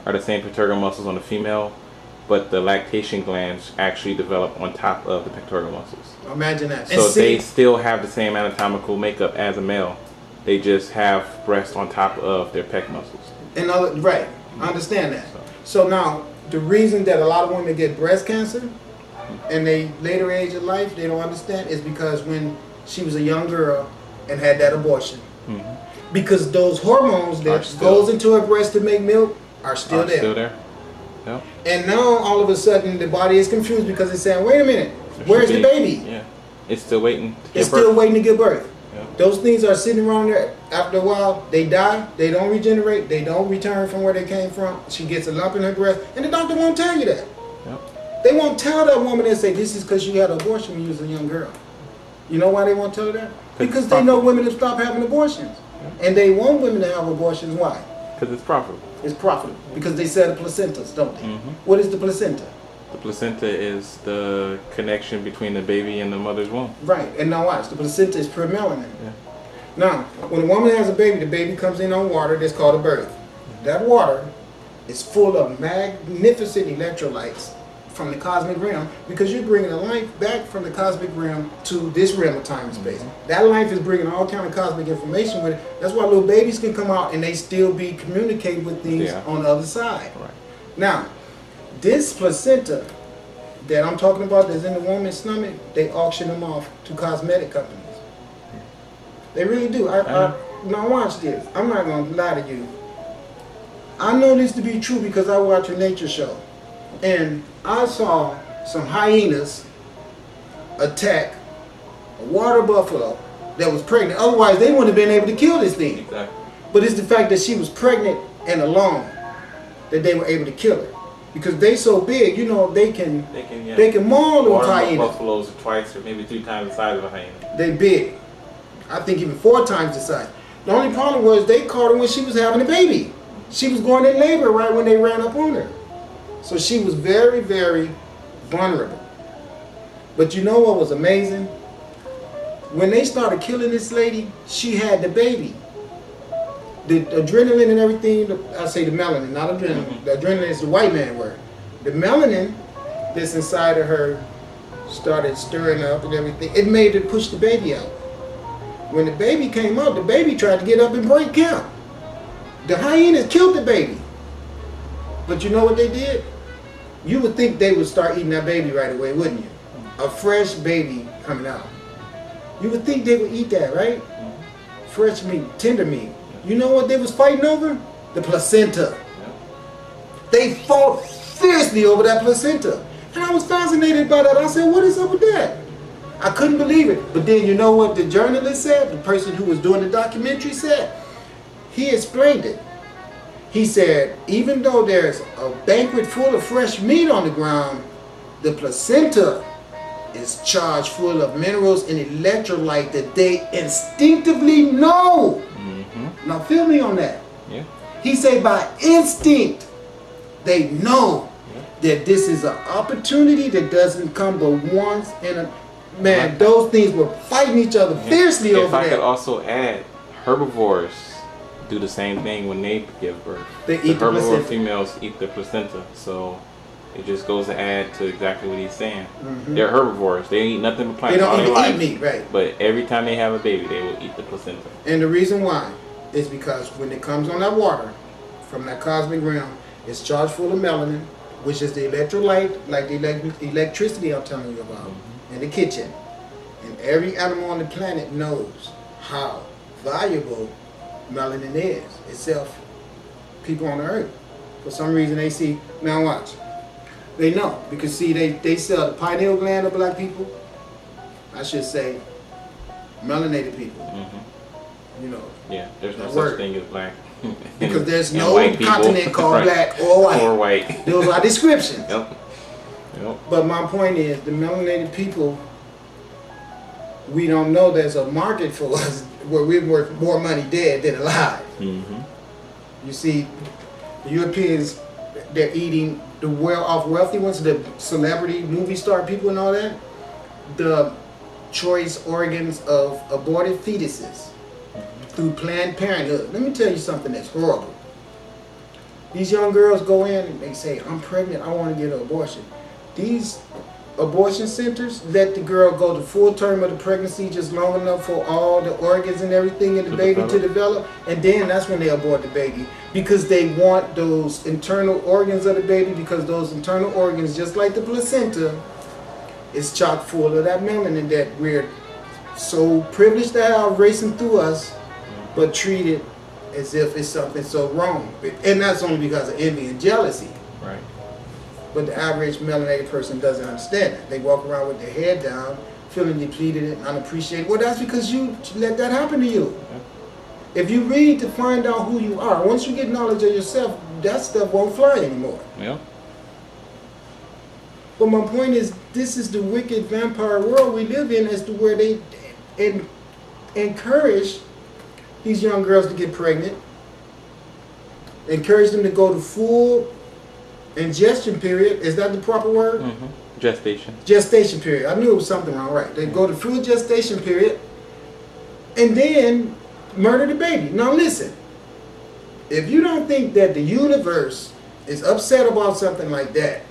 are the same pectoral muscles on the female, but the lactation glands actually develop on top of the pectoral muscles. Imagine that. So they still have the same anatomical makeup as a male. They just have breasts on top of their pec muscles. Right. I understand that. So now, the reason that a lot of women get breast cancer in they later age of life, they don't understand, is because when she was a young girl and had that abortion, because those hormones that goes into her breast to make milk are still there. Still there. Yep. And now all of a sudden the body is confused because it's saying, wait a minute, where's the baby? Yeah. It's still waiting to give birth. It's still waiting to give birth. Yep. Those things are sitting around there. After a while, they die. They don't regenerate. They don't return from where they came from. She gets a lump in her breast, and the doctor won't tell you that. Yep. They won't tell that woman and say, this is because you had an abortion when you was a young girl. You know why they won't tell her that? Because they know women have stopped having abortions. Yep. And they want women to have abortions. Why? Because it's profitable. It's profitable. Because they sell the placentas, don't they? What is the placenta? The placenta is the connection between the baby and the mother's womb. Right. And now watch. The placenta is pure melanin. Yeah. Now, when a woman has a baby, the baby comes in on water that's called a birth. That water is full of magnificent electrolytes from the cosmic realm, because you're bringing a life back from the cosmic realm to this realm of time and space. That life is bringing all kind of cosmic information with it. That's why little babies can come out and they still be communicating with things on the other side. Right. Now, this placenta that I'm talking about that's in the woman's stomach, they auction them off to cosmetic companies. They really do. Now watch this. I'm not going to lie to you. I know this to be true because I watch a nature show. And I saw some hyenas attack a water buffalo that was pregnant. Otherwise, they wouldn't have been able to kill this thing. Exactly. But it's the fact that she was pregnant and alone that they were able to kill her. Because they so big, you know, they can maul those hyenas. Water buffaloes are twice or maybe 3 times the size of a hyena. They big. I think even 4 times the size. The only problem was they caught her when she was having a baby. She was going in labor right when they ran up on her. So she was very, very vulnerable. But you know what was amazing? When they started killing this lady, she had the baby. The adrenaline and everything, I say the melanin, not adrenaline. The adrenaline is the white man word. The melanin that's inside of her started stirring up and everything. It made her push the baby out. When the baby came out, the baby tried to get up and break camp. The hyenas killed the baby. But you know what they did? You would think they would start eating that baby right away, wouldn't you? A fresh baby coming out. You would think they would eat that, right? Fresh meat, tender meat. You know what they was fighting over? The placenta. They fought fiercely over that placenta. And I was fascinated by that. I said, what is up with that? I couldn't believe it. But then you know what the journalist said? The person who was doing the documentary said? He explained it. He said, even though there's a banquet full of fresh meat on the ground, the placenta is charged full of minerals and electrolyte that they instinctively know. Now feel me on that. Yeah. He said by instinct, they know that this is an opportunity that doesn't come but once in a... Man, those things were fighting each other fiercely over If I that. could also add, herbivores do the same thing when they give birth. They eat the herbivore placenta. females eat the placenta, so it just goes to add to exactly what he's saying. They're herbivores. They eat nothing but plants. They all don't their even life. eat meat, right? But every time they have a baby, they will eat the placenta. And the reason why is because when it comes on that water from that cosmic realm, it's charged full of melanin, which is the electrolyte, like the electricity I'm telling you about, in the kitchen. And every animal on the planet knows how valuable melanin is itself. People on the earth, for some reason they see, now watch, they know, because see they sell the pineal gland of black people, I should say melanated people. You know, yeah, there's no word. such thing as black. Because there's and no white people. continent called Right. black or white. Or white. Those are descriptions. Yep. But my point is, the melanated people, we don't know there's a market for us where we're worth more money dead than alive. You see, the Europeans, they're eating the well-off wealthy ones, the celebrity movie star people and all that, the choice organs of aborted fetuses through Planned Parenthood. Let me tell you something that's horrible. These young girls go in and they say, I'm pregnant, I want to get an abortion. These abortion centers let the girl go to full term of the pregnancy just long enough for all the organs and everything in the baby to develop, and then that's when they abort the baby, because they want those internal organs of the baby, because those internal organs, just like the placenta, is chock full of that melanin that we're so privileged to have racing through us, but treated as if it's something so wrong. And that's only because of envy and jealousy. Right. But the average melanated person doesn't understand it. They walk around with their head down, feeling depleted and unappreciated. Well, that's because you let that happen to you. Yeah. If you read to find out who you are, once you get knowledge of yourself, that stuff won't fly anymore. Yeah. But my point is, this is the wicked vampire world we live in, as to where they encourage these young girls to get pregnant, encourage them to go to full ingestion period. Is that the proper word? Mm-hmm. Gestation. Gestation period. I knew it was something wrong, right? They go to full gestation period and then murder the baby. Now listen, if you don't think that the universe is upset about something like that,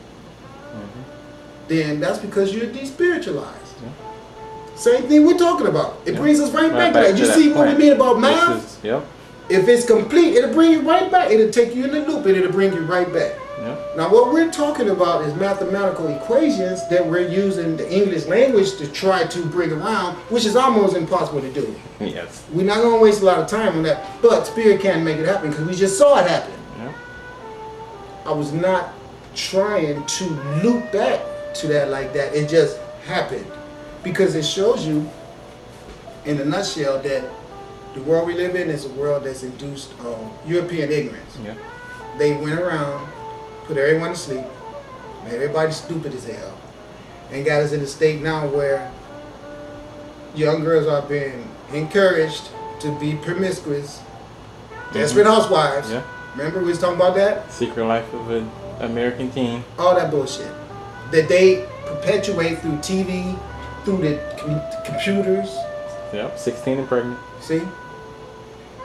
then that's because you're despiritualized. Yeah. Same thing we're talking about. It brings us right back to that. You see what we mean about math? Yep. If it's complete, it'll bring you right back. It'll take you in the loop and it'll bring you right back. Yep. Now what we're talking about is mathematical equations that we're using the English language to try to bring around, which is almost impossible to do. Yes. We're not going to waste a lot of time on that, but Spirit can make it happen because we just saw it happen. Yep. I was not trying to loop back to that like that. It just happened because it shows you in a nutshell that the world we live in is a world that's induced European ignorance. Yeah. They went around, put everyone to sleep, made everybody stupid as hell, and got us in a state now where young girls are being encouraged to be promiscuous, desperate housewives. Yeah. Remember we was talking about that? Secret Life of an American Teen. All that bullshit that they perpetuate through TV, through the computers. Yep, 16 and pregnant. See?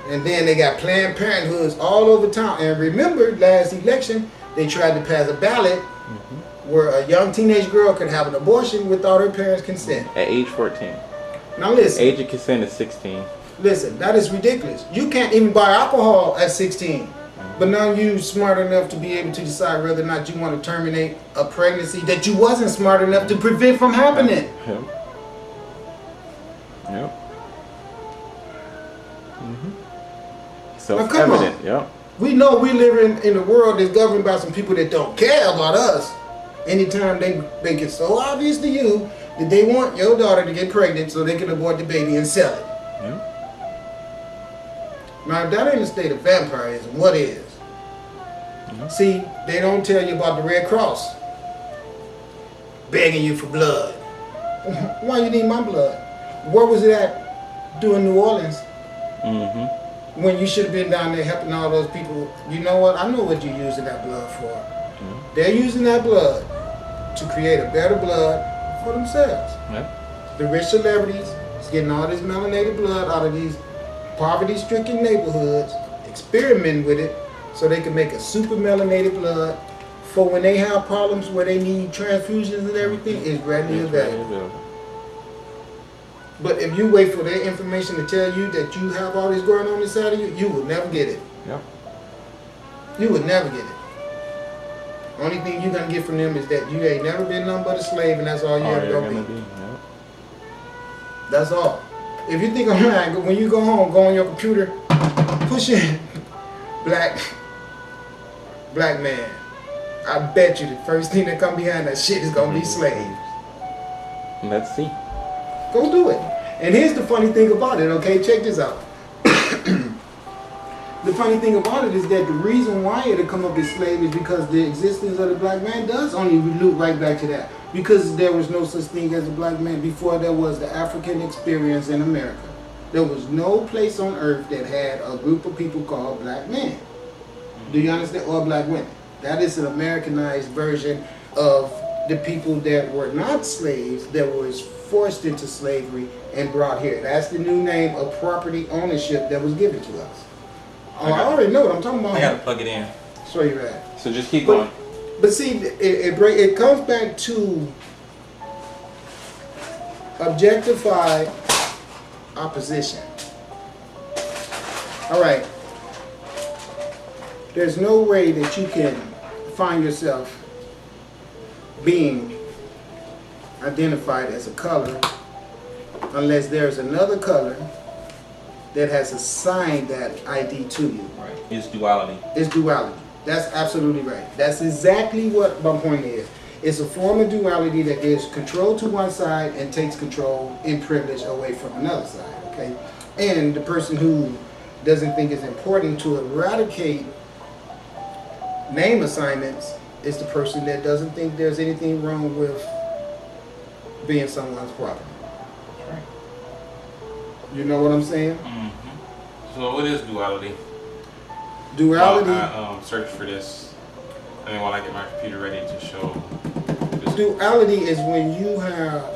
And then they got Planned Parenthoods all over town. And remember, last election, they tried to pass a ballot where a young teenage girl could have an abortion without her parents' consent. At age 14. Now listen. Age of consent is 16. Listen, that is ridiculous. You can't even buy alcohol at 16. But now you smart enough to be able to decide whether or not you want to terminate a pregnancy that you wasn't smart enough to prevent from happening. Yep. Yep. Self-evident. Yep. We know we live in a world that's governed by some people that don't care about us. Anytime they make it so obvious to you that they want your daughter to get pregnant so they can abort the baby and sell it. Yep. Now, if that ain't a state of vampirism, what is? Mm-hmm. See, they don't tell you about the Red Cross begging you for blood. Why you need my blood? Where was it at doing New Orleans? Mm-hmm. When you should have been down there helping all those people. You know what? I know what you're using that blood for. Mm-hmm. They're using that blood to create a better blood for themselves. Yep. The rich celebrities is getting all this melanated blood out of these poverty-stricken neighborhoods, experimenting with it so they can make a super melanated blood for when they have problems where they need transfusions and everything, is readily available. But if you wait for their information to tell you that you have all this going on inside of you, you will never get it. Yep. You would never get it. Only thing you're going to get from them is that you ain't never been nothing but a slave, and that's all you're ever going to be. Yep. That's all. If you think I'm lying, when you go home, go on your computer, push in black man. I bet you the first thing that come behind that shit is gonna be slaves. Let's see. Go do it. And here's the funny thing about it, okay? Check this out. The funny thing about it is that the reason why it'll come up as slave is because the existence of the black man does only loop right back to that. Because there was no such thing as a black man before there was the African experience in America. There was no place on earth that had a group of people called black men. Do you understand? Or black women. That is an Americanized version of the people that were not slaves, that was forced into slavery and brought here. That's the new name of property ownership that was given to us. Oh, I already know what I'm talking about. I gotta plug it in. That's where you're at. So just keep going. But see, it comes back to objectified opposition. All right. There's no way that you can find yourself being identified as a color unless there's another color that has assigned that ID to you. Right. It's duality. It's duality. That's absolutely right. That's exactly what my point is. It's a form of duality that gives control to one side and takes control and privilege away from another side. Okay? And the person who doesn't think it's important to eradicate name assignments is the person that doesn't think there's anything wrong with being someone's property. That's right. You know what I'm saying? Mm-hmm. So what is duality? Duality. I search for this. I mean, while I get my computer ready to show. This. Duality is when you have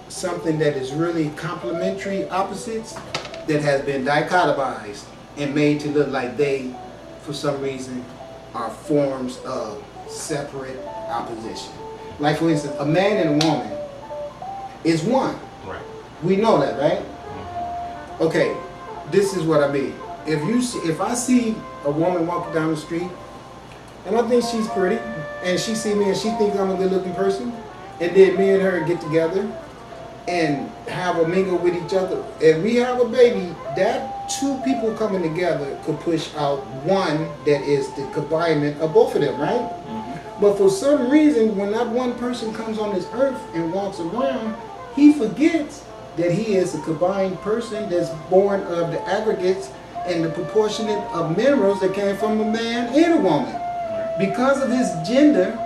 something that is really complementary opposites that has been dichotomized and made to look like they, for some reason, are forms of separate opposition. Like for instance, a man and a woman is one. Right. We know that, right? Mm-hmm. Okay, this is what I mean. If I see a woman walking down the street and I think she's pretty and she see me and she thinks I'm a good looking person, and then me and her get together and have a mingle with each other, and we have a baby, that two people coming together could push out one that is the combination of both of them, right? Mm-hmm. But for some reason, when that one person comes on this earth and walks around, he forgets that he is a combined person that's born of the aggregates and the proportionate of minerals that came from a man and a woman. Because of his gender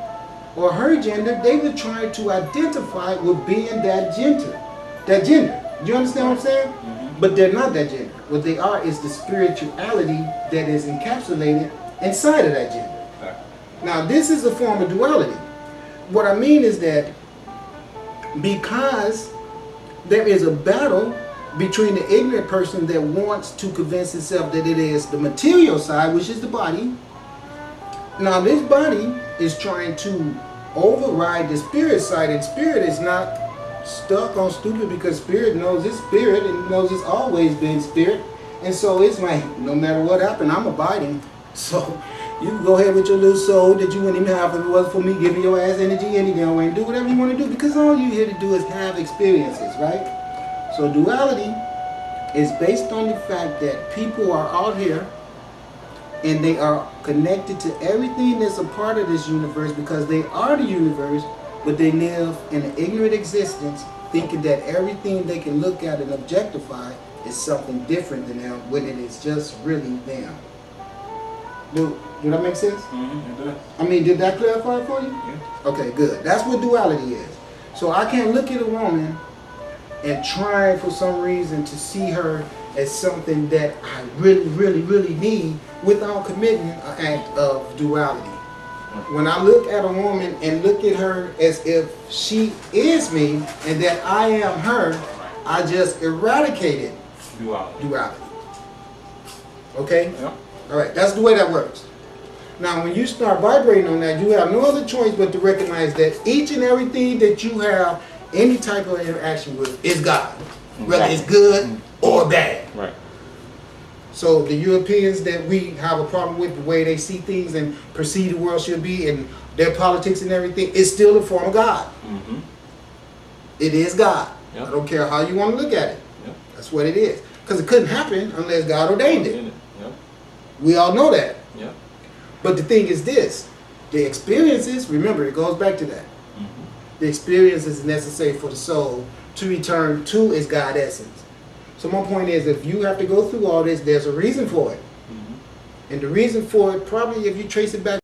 or her gender, they were trying to identify with being that gender. That gender. Do you understand what I'm saying? Mm-hmm. But they're not that gender. What they are is the spirituality that is encapsulated inside of that gender. Okay. Now, this is a form of duality. What I mean is that because there is a battle between the ignorant person that wants to convince itself that it is the material side, which is the body. Now, this body is trying to override the spirit side, and spirit is not stuck on stupid because spirit knows it's spirit and knows it's always been spirit. And so it's like, no matter what happened, I'm abiding. So you can go ahead with your little soul that you wouldn't even have if it wasn't for me giving your ass energy any damn way and do whatever you want to do, because all you're here to do is have experiences, right? So duality is based on the fact that people are out here and they are connected to everything that's a part of this universe because they are the universe, but they live in an ignorant existence thinking that everything they can look at and objectify is something different than them when it is just really them. Do that make sense? Mm-hmm. It does. I mean, did that clarify for you? Yeah. Okay, good. That's what duality is. So I can't look at a woman and try for some reason to see her as something that I really, really, really need without committing an act of duality. When I look at a woman and look at her as if she is me and that I am her, I just eradicated duality. Okay? Yep. All right, that's the way that works. Now, when you start vibrating on that, you have no other choice but to recognize that each and everything that you have any type of interaction with is God, whether it's good or bad. Right. So the Europeans that we have a problem with, the way they see things and perceive the world should be, and their politics and everything, is still a form of God. Mm-hmm. It is God. Yep. I don't care how you want to look at it. Yep. That's what it is. Because it couldn't happen unless God ordained it. Yep. We all know that. Yep. But the thing is this, the experiences, remember, it goes back to that. Mm-hmm. The experience is necessary for the soul to return to its God essence. So my point is, if you have to go through all this, there's a reason for it. Mm-hmm. And the reason for it, probably if you trace it back